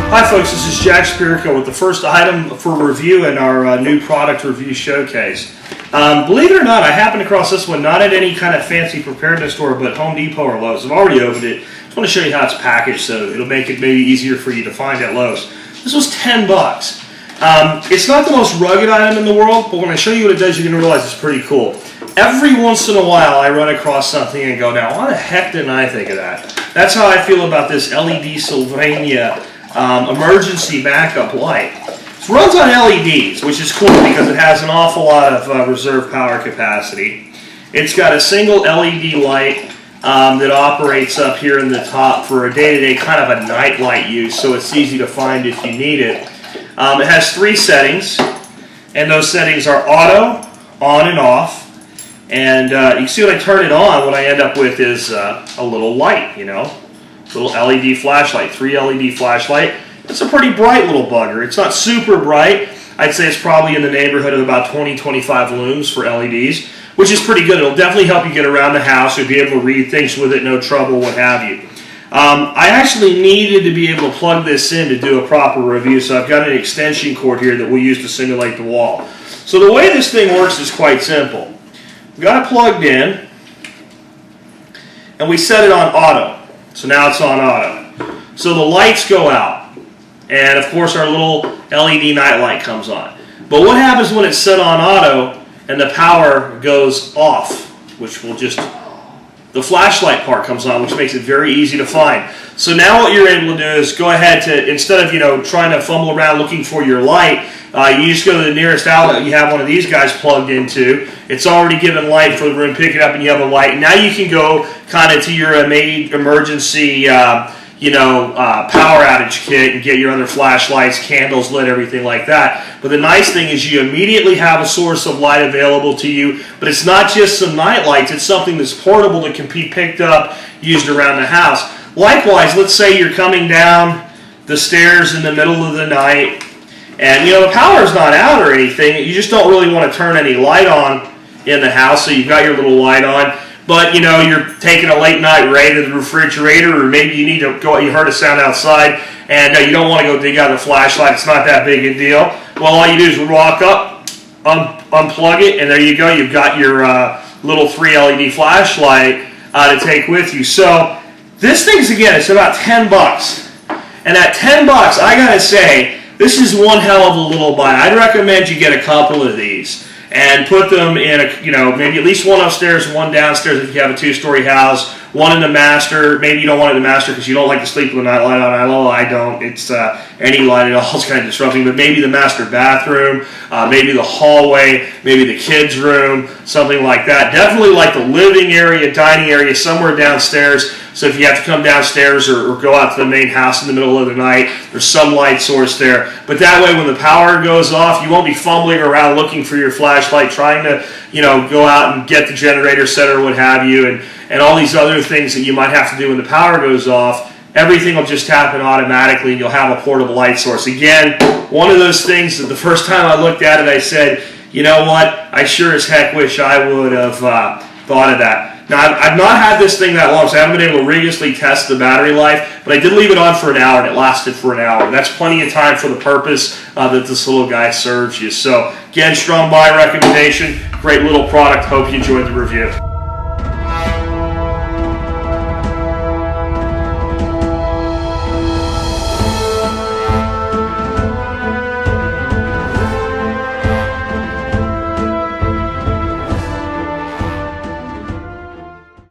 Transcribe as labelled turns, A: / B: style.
A: Hi folks, this is Jack Spirico with the first item for review in our new product review showcase. Believe it or not, I happened across this one not at any kind of fancy preparedness store, but Home Depot or Lowe's. I've already opened it. I just want to show you how it's packaged so it'll make it maybe easier for you to find at Lowe's. This was 10 bucks. It's not the most rugged item in the world, but when I show you what it does, you're going to realize it's pretty cool. Every once in a while, I run across something and go, now, why the heck didn't I think of that? That's how I feel about this LED Sylvania emergency backup light. It runs on LEDs, which is cool because it has an awful lot of reserve power capacity. It's got a single LED light that operates up here in the top for a day-to-day kind of a night light use, so it's easy to find if you need it. It has 3 settings, and those settings are auto, on and off. And you can see when I turn it on, what I end up with is a little light, you know, little LED flashlight, 3 LED flashlight. It's a pretty bright little bugger. It's not super bright. I'd say it's probably in the neighborhood of about 20-25 lums for LEDs, which is pretty good. It'll definitely help you get around the house. You'll be able to read things with it, no trouble, what have you. I actually needed to be able to plug this in to do a proper review, so I've got an extension cord here that we'll use to simulate the wall. So the way this thing works is quite simple. We've got it plugged in, and we set it on auto. So now it's on auto. So the lights go out, and of course our little LED night light comes on. But what happens when it's set on auto and the power goes off, which will just, the flashlight part comes on, which makes it very easy to find. So now what you're able to do is go ahead to, instead of trying to fumble around looking for your light, you just go to the nearest outlet you have one of these guys plugged into. It's already given light for the room, pick it up and you have a light. Now you can go kind of to your emergency power outage kit and get your other flashlights, candles lit, everything like that. But the nice thing is you immediately have a source of light available to you, but it's not just some night lights, it's something that's portable that can be picked up, used around the house. Likewise, let's say you're coming down the stairs in the middle of the night, and the power's not out or anything, you just don't really want to turn any light on in the house, so you've got your little light on, but you're taking a late night raid to the refrigerator, or maybe you need to go, you heard a sound outside, and you don't want to go dig out the flashlight, it's not that big a deal. Well, all you do is walk up, unplug it, and there you go, you've got your little 3 LED flashlight to take with you. So this thing's, again, it's about 10 bucks. And at 10 bucks, I gotta say, this is one hell of a little buy. I'd recommend you get a couple of these and put them in maybe at least one upstairs, one downstairs if you have a 2-story house, one in the master. Maybe you don't want it in the master because you don't like to sleep with a night light on. I don't. It's any light at all is kind of disrupting, but maybe the master bathroom, maybe the hallway, maybe the kids' room, something like that. Definitely like the living area, dining area, somewhere downstairs. So if you have to come downstairs or go out to the main house in the middle of the night, there's some light source there. But that way when the power goes off, you won't be fumbling around looking for your flashlight, trying to go out and get the generator set or what have you, and all these other things that you might have to do when the power goes off. Everything will just happen automatically and you'll have a portable light source. Again, one of those things that the first time I looked at it, I said, you know what, I sure as heck wish I would have thought of that. Now, I've not had this thing that long, so I haven't been able to rigorously test the battery life, but I did leave it on for an hour, and it lasted for an hour. That's plenty of time for the purpose that this little guy serves you. So, again, strong buy recommendation. Great little product. Hope you enjoyed the review.